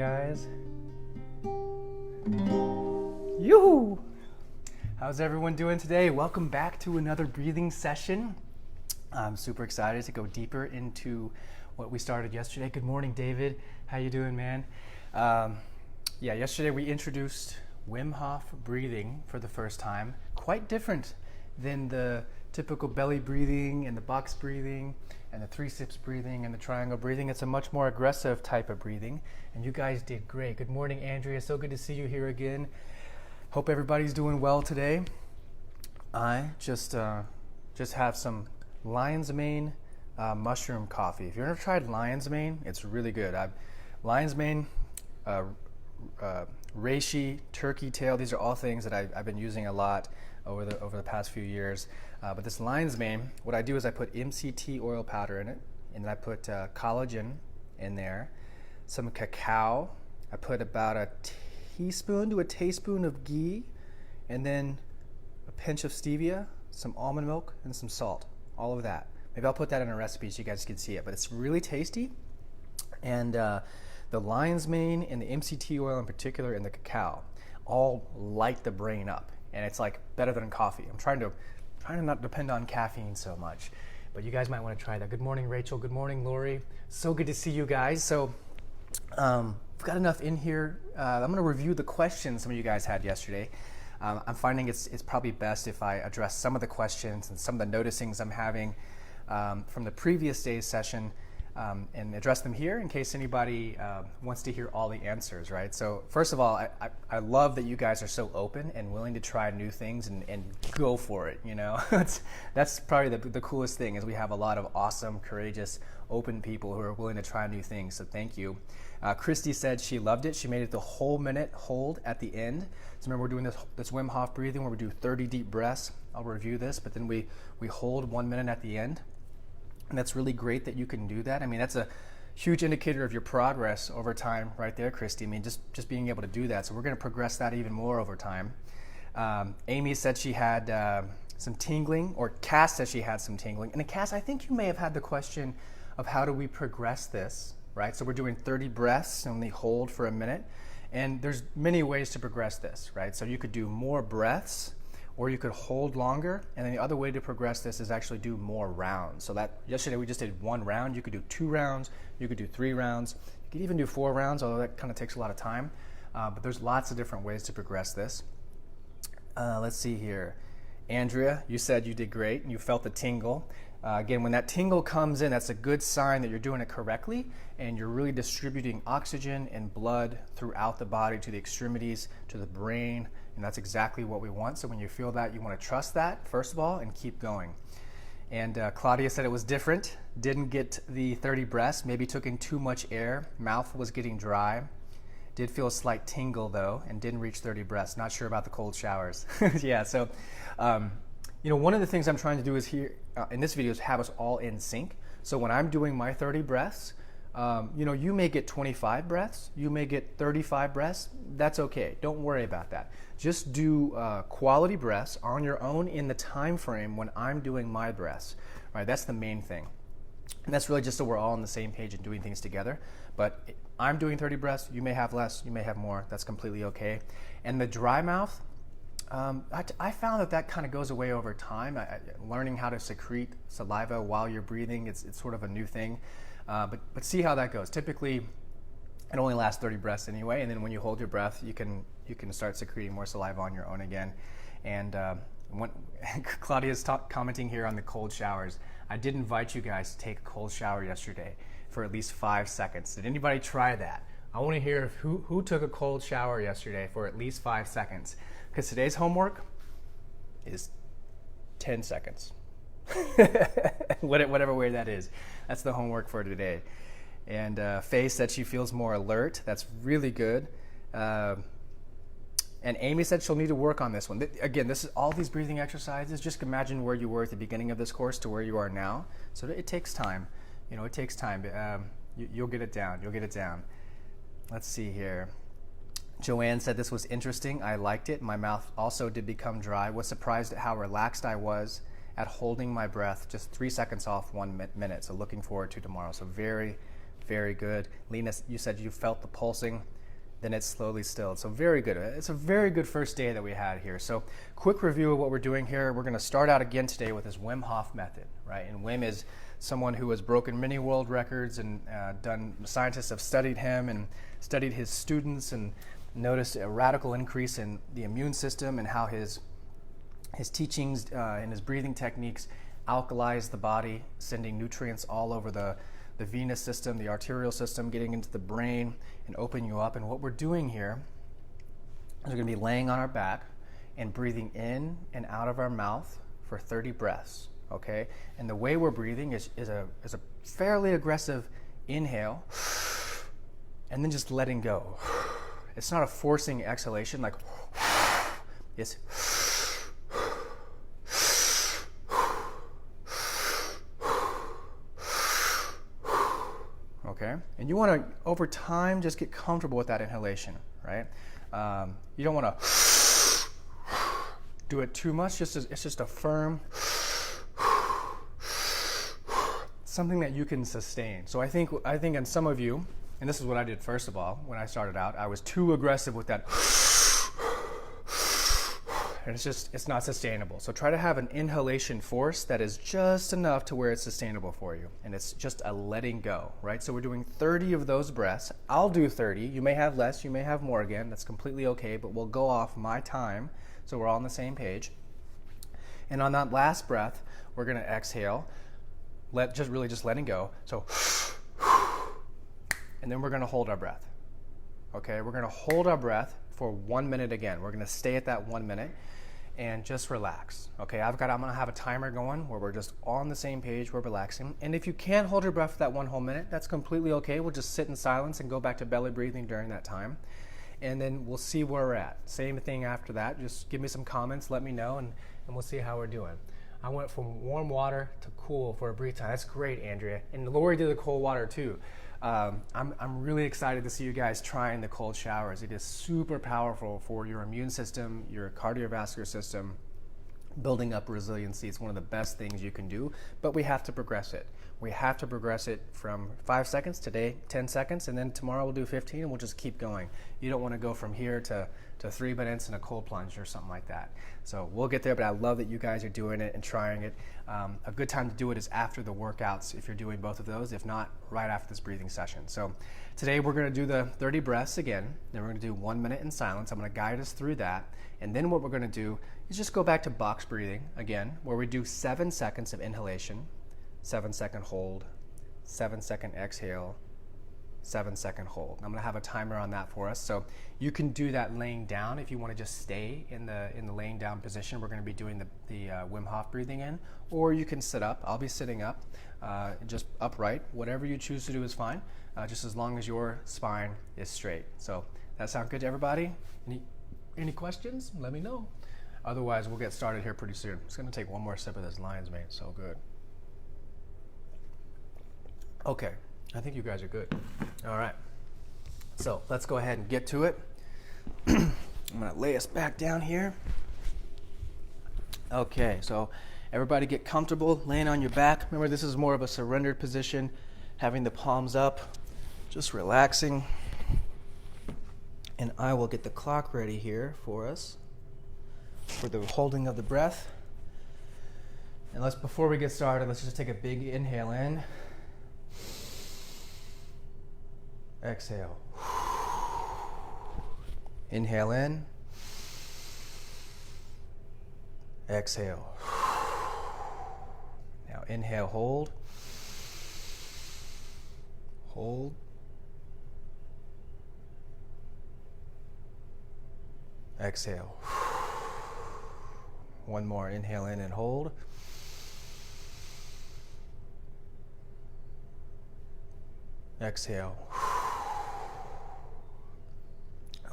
guys. Yoo-hoo! How's everyone doing today? Welcome back to another breathing session. I'm super excited to go deeper into what we started yesterday. Good morning, David. How you doing, man? Yesterday we introduced Wim Hof breathing for the first time. Quite different than the typical belly breathing and the box breathing and the 3 sips breathing and the triangle breathing. It's a much more aggressive type of breathing, and you guys did great. Good morning, Andrea. So good to see you here again. Hope everybody's doing well today. I just have some lion's mane mushroom coffee. If you've ever tried lion's mane, it's really good. Lion's mane, reishi, turkey tail. These are all things that I've been using a lot over the past few years. But this lion's mane, what I do is I put MCT oil powder in it, and then I put collagen in there, some cacao. I put about a teaspoon to a tablespoon of ghee, and then a pinch of stevia, some almond milk, and some salt. All of that. Maybe I'll put that in a recipe so you guys can see it. But it's really tasty, and the lion's mane and the MCT oil in particular and the cacao all light the brain up, and it's like better than coffee. I'm trying to not depend on caffeine so much, but you guys might want to try that. Good morning, Rachel. Good morning, Lori. So good to see you guys. So we've got enough in here. I'm going to review the questions some of you guys had yesterday. I'm finding it's probably best if I address some of the questions and some of the noticings I'm having from the previous day's session, and address them here in case anybody wants to hear all the answers, right? So first of all, I love that you guys are so open and willing to try new things and go for it, you know? That's probably the coolest thing, is we have a lot of awesome, courageous, open people who are willing to try new things, so thank you. Christy said she loved it. She made it the whole minute hold at the end. So remember, we're doing this Wim Hof breathing where we do 30 deep breaths. I'll review this, but then we hold 1 minute at the end. And that's really great that you can do that. I mean, that's a huge indicator of your progress over time right there, Christy. I mean, just being able to do that. So we're going to progress that even more over time. Amy said she had some tingling, or Cass said she had some tingling. And Cass, I think you may have had the question of how do we progress this, right? So we're doing 30 breaths and we hold for a minute. And there's many ways to progress this, right? So you could do more breaths, or you could hold longer, and then the other way to progress this is actually do more rounds. So that yesterday we just did 1 round. You could do 2 rounds, you could do 3 rounds, you could even do 4 rounds, although that kind of takes a lot of time. But there's lots of different ways to progress this. Let's see here. Andrea, you said you did great and you felt the tingle. Again, when that tingle comes in, that's a good sign that you're doing it correctly and you're really distributing oxygen and blood throughout the body to the extremities, to the brain, and that's exactly what we want. So when you feel that, you want to trust that, first of all, and keep going. And Claudia said it was different, didn't get the 30 breaths, maybe took in too much air, mouth was getting dry, did feel a slight tingle though, and didn't reach 30 breaths. Not sure about the cold showers. Yeah, so one of the things I'm trying to do is here in this video is have us all in sync. So when I'm doing my 30 breaths, you may get 25 breaths, you may get 35 breaths. That's okay. Don't worry about that. Just do quality breaths on your own in the time frame when I'm doing my breaths. Right? That's the main thing. And that's really just so we're all on the same page and doing things together. But I'm doing 30 breaths. You may have less. You may have more. That's completely okay. And the dry mouth, I found that kind of goes away over time. Learning how to secrete saliva while you're breathing, it's sort of a new thing. But see how that goes. Typically, it only lasts 30 breaths anyway, and then when you hold your breath, you can start secreting more saliva on your own again. And Claudia's commenting here on the cold showers. I did invite you guys to take a cold shower yesterday for at least 5 seconds. Did anybody try that? I want to hear who took a cold shower yesterday for at least 5 seconds. Because today's homework is 10 seconds. Whatever way that is. That's the homework for today. And Faye said she feels more alert. That's really good. And Amy said she'll need to work on this one. Again, this is all these breathing exercises. Just imagine where you were at the beginning of this course to where you are now. So it takes time. It takes time. You'll get it down. You'll get it down. Let's see here. Joanne said this was interesting. I liked it. My mouth also did become dry. Was surprised at how relaxed I was at holding my breath just 3 seconds off 1 minute. So looking forward to tomorrow. So very, very good. Lena, you said you felt the pulsing. then it's slowly stilled. So very good. It's a very good first day that we had here. So quick review of what we're doing here. We're going to start out again today with this Wim Hof method, right? And Wim is someone who has broken many world records, and scientists have studied him and studied his students and noticed a radical increase in the immune system and how his teachings and his breathing techniques alkalize the body, sending nutrients all over the venous system, the arterial system, getting into the brain and opening you up. And what we're doing here is we're going to be laying on our back and breathing in and out of our mouth for 30 breaths, okay? And the way we're breathing is a fairly aggressive inhale and then just letting go. It's not a forcing exhalation like it's okay? And you want to, over time, just get comfortable with that inhalation, right? You don't want to do it too much. It's just a firm, something that you can sustain. So I think in some of you, and this is what I did first of all, when I started out, I was too aggressive with that. And it's not sustainable. So try to have an inhalation force that is just enough to where it's sustainable for you. And it's just a letting go, right? So we're doing 30 of those breaths. I'll do 30. You may have less, you may have more again. That's completely okay, but we'll go off my time so we're all on the same page. And on that last breath, we're going to exhale, just letting go. So, and then we're going to hold our breath. Okay, we're going to hold our breath for 1 minute again. We're going to stay at that 1 minute and just relax. Okay, I'm going to have a timer going where we're just on the same page, we're relaxing. And if you can't hold your breath for that 1 whole minute, that's completely okay. We'll just sit in silence and go back to belly breathing during that time. And then we'll see where we're at. Same thing after that. Just give me some comments, let me know, and we'll see how we're doing. I went from warm water to cool for a brief time. That's great, Andrea. And Lori did the cold water too. I'm really excited to see you guys trying the cold showers. It is super powerful for your immune system, your cardiovascular system, building up resiliency. It's one of the best things you can do, but we have to progress it. We have to progress it from 5 seconds, today 10 seconds, and then tomorrow we'll do 15, and we'll just keep going. You don't want to go from here to 3 minutes in a cold plunge or something like that. So we'll get there, but I love that you guys are doing it and trying it. A good time to do it is after the workouts if you're doing both of those, if not, right after this breathing session. So today we're going to do the 30 breaths again, then we're going to do 1 minute in silence. I'm going to guide us through that, and then what we're going to do is just go back to box breathing again, where we do 7 seconds of inhalation, 7-second hold, 7-second exhale, 7-second hold. I'm going to have a timer on that for us. So you can do that laying down if you want to just stay in the laying down position. We're going to be doing the Wim Hof breathing in, or you can sit up. I'll be sitting up, just upright. Whatever you choose to do is fine, just as long as your spine is straight. So that sound good to everybody? Any questions? Let me know. Otherwise, we'll get started here pretty soon. It's going to take one more sip of this lion's mane. So good. Okay, I think you guys are good. All right, so let's go ahead and get to it. I'm going to lay us back down here. Okay, so everybody get comfortable laying on your back. Remember, this is more of a surrendered position, having the palms up, just relaxing. And I will get the clock ready here for us for the holding of the breath. And before we get started, let's just take a big inhale in. Exhale. Inhale in. Exhale. Now inhale, hold. Hold. Exhale. One more, inhale in and hold. Exhale.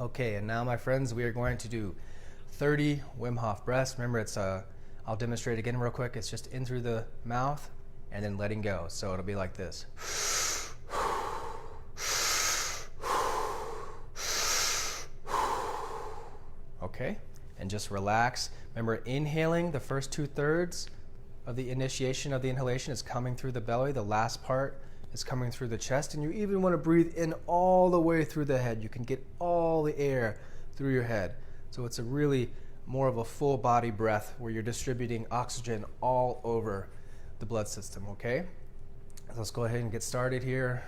Okay, and now my friends, we are going to do 30 Wim Hof breaths. Remember, I'll demonstrate again real quick. It's just in through the mouth and then letting go. So it'll be like this. Okay, and just relax. Remember, inhaling, the first 2/3 of the initiation of the inhalation is coming through the belly. The last part is coming through the chest, and you even want to breathe in all the way through the head. You can get all the air through your head. So it's a really more of a full body breath where you're distributing oxygen all over the blood system, okay? So let's go ahead and get started here.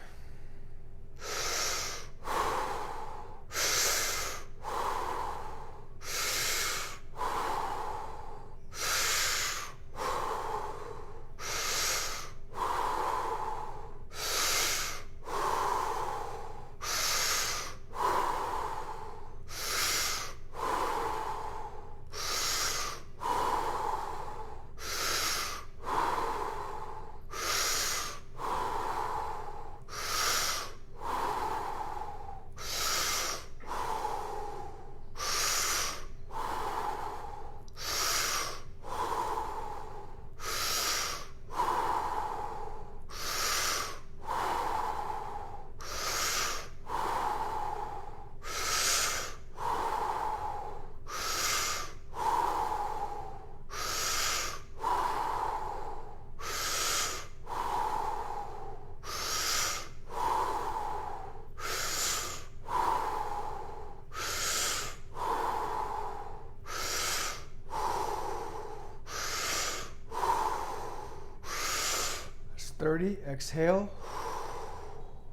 That's 30, exhale,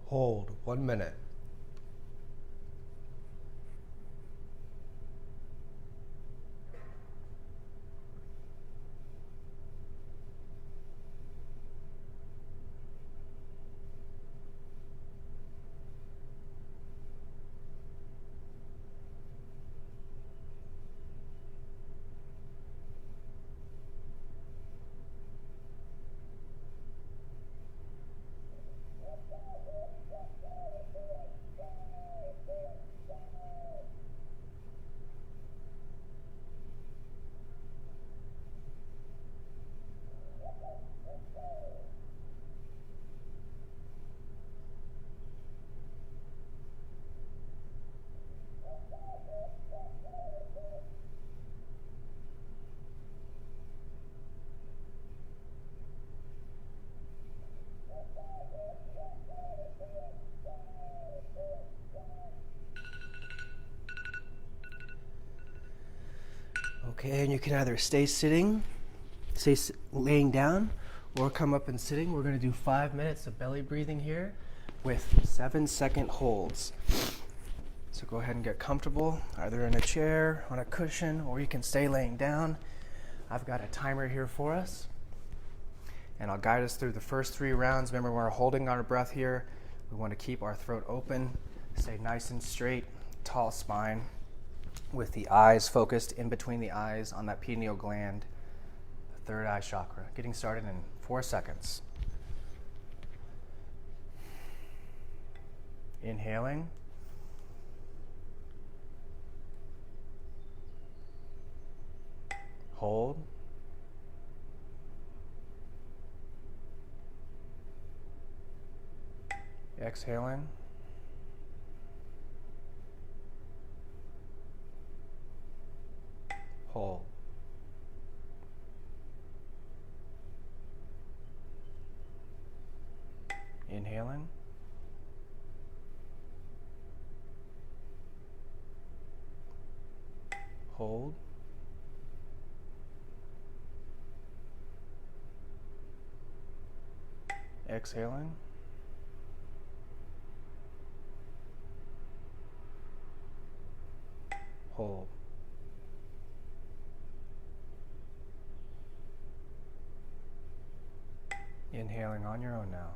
hold, 1 minute. Okay, and you can either stay sitting, stay laying down, or come up and sitting. We're going to do 5 minutes of belly breathing here with 7-second holds. So go ahead and get comfortable, either in a chair, on a cushion, or you can stay laying down. I've got a timer here for us, and I'll guide us through the first 3 rounds. Remember, we're holding our breath here. We want to keep our throat open, stay nice and straight, tall spine, with the eyes focused in between the eyes on that pineal gland, the third eye chakra. Getting started in 4 seconds. Inhaling. Hold. Exhaling. Hold. Inhaling. Hold. Exhaling. Hold. Inhaling on your own now.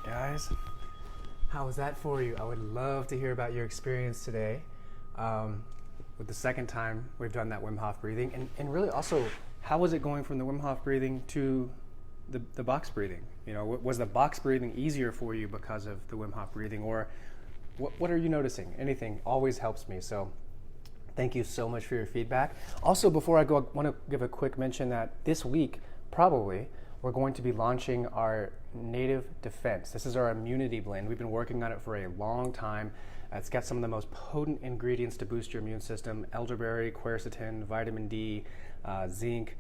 guys. How was that for you? I would love to hear about your experience today with the second time we've done that Wim Hof breathing. And really also, how was it going from the Wim Hof breathing to the box breathing? You know, was the box breathing easier for you because of the Wim Hof breathing, or what are you noticing? Anything always helps me. So thank you so much for your feedback. Also, before I go, I want to give a quick mention that this week, probably, we're going to be launching our Native Defense. This is our immunity blend. We've been working on it for a long time. It's got some of the most potent ingredients to boost your immune system: elderberry, quercetin, vitamin D, zinc.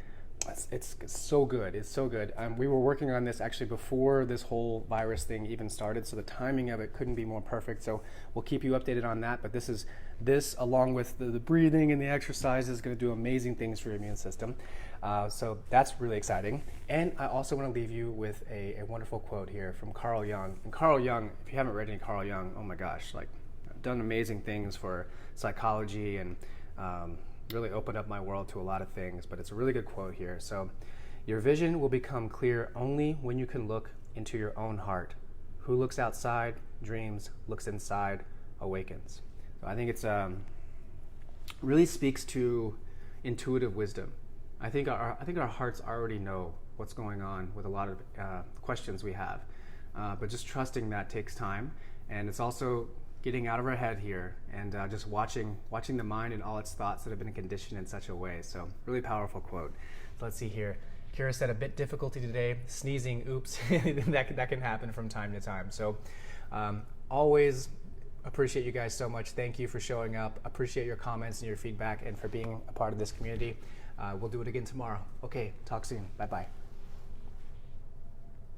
It's so good. It's so good. We were working on this actually before this whole virus thing even started, so the timing of it couldn't be more perfect. So we'll keep you updated on that. But this along with the breathing and the exercise is going to do amazing things for your immune system. So that's really exciting. And I also want to leave you with a wonderful quote here from Carl Jung. And Carl Jung, if you haven't read any Carl Jung, oh my gosh, like, done amazing things for psychology and really opened up my world to a lot of things, but it's a really good quote here. So, your vision will become clear only when you can look into your own heart. Who looks outside, dreams, looks inside, awakens. So I think it's really speaks to intuitive wisdom. I think our hearts already know what's going on with a lot of questions we have, but just trusting that takes time, and it's also getting out of our head here and just watching the mind and all its thoughts that have been conditioned in such a way. So really powerful quote. So let's see here. Kira said a bit difficulty today, sneezing, oops. that can happen from time to time. So always appreciate you guys so much. Thank you for showing up. Appreciate your comments and your feedback and for being a part of this community. We'll do it again tomorrow. Okay, talk soon. Bye-bye.